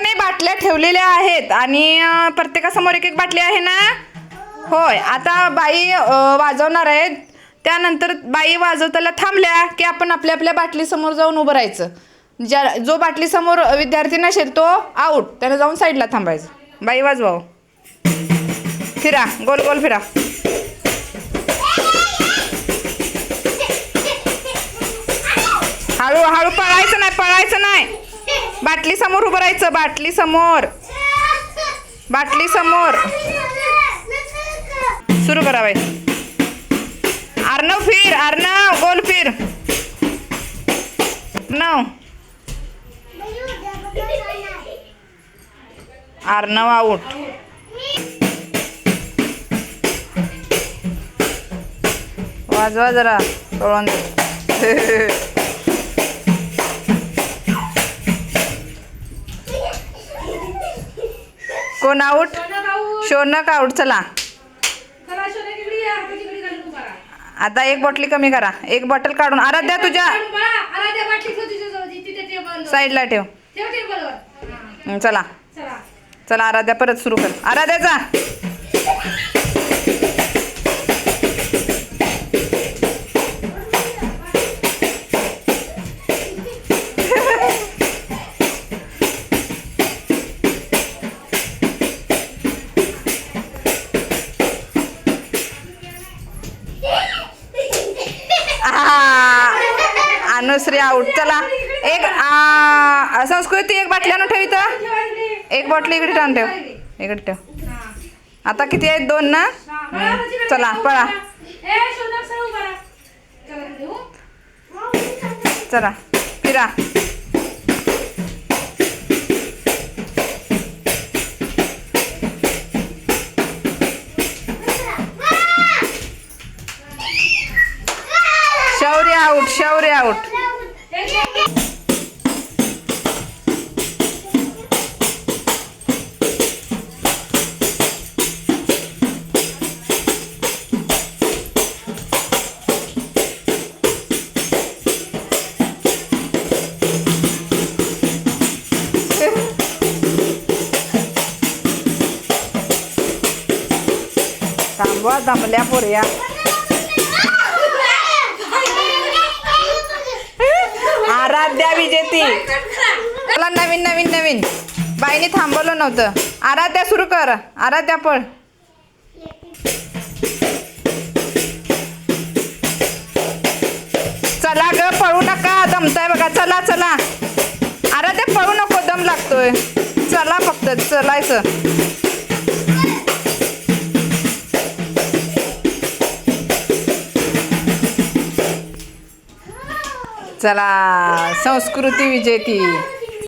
नाही बाटल्या ठेवलेल्या आहेत आणि प्रत्येकासमोर एक एक बाटली आहे ना. होय, आता बाई वाजवणार आहेत. त्यानंतर बाई वाजवताना थांबल्या की आपण आपल्या आपल्या बाटलीसमोर जाऊन उभं राहायचं. जो बाटलीसमोर विद्यार्थी नसेल तो आऊट, त्याने जाऊन साईडला थांबायचं. बाई वाजवाव, फिरा, गोल गोल फिरा. हळू हळू, पळायचं नाही, पळायचं नाही. बाटली समोर उभं राहायचं, बाटली समोर, बाटली समोर. सुरू करा बाई. अर्णव फिर, अर्णव गोल फिर. अर्णव, अर्णव आऊट. वाजवा जरा पळून. कोण आऊट? शौनक आऊट. चला आता एक बॉटली कमी करा, एक बॉटल काढून. आराध्या तुझ्या साईडला ठेव. चला चला आराध्या परत सुरू कर. आराध्याचा अनुश्री आऊट. चला एक संस्कृती एक बाटली आणून ठेव इथं. एक बॉटली इकडे ठेवून ठेव, इकडे ठेव. आता किती आहेत? 2 ना. चला पळा, चला फिरा. शौर्य आऊट, शौर्य आऊट. थांबवा, दमल्या पोऱ्या. आराध्या विजेती. मला नवीन नवीन नवीन बाईने थांबवलं नव्हतं. आराध्या सुरू कर. आराध्या पळ. चला ग, पळू नका, दमताय बघा. चला चला आराध्या, पळू नको, दम लागतोय. चला फक्त चलायचं. चला संस्कृती विजेती.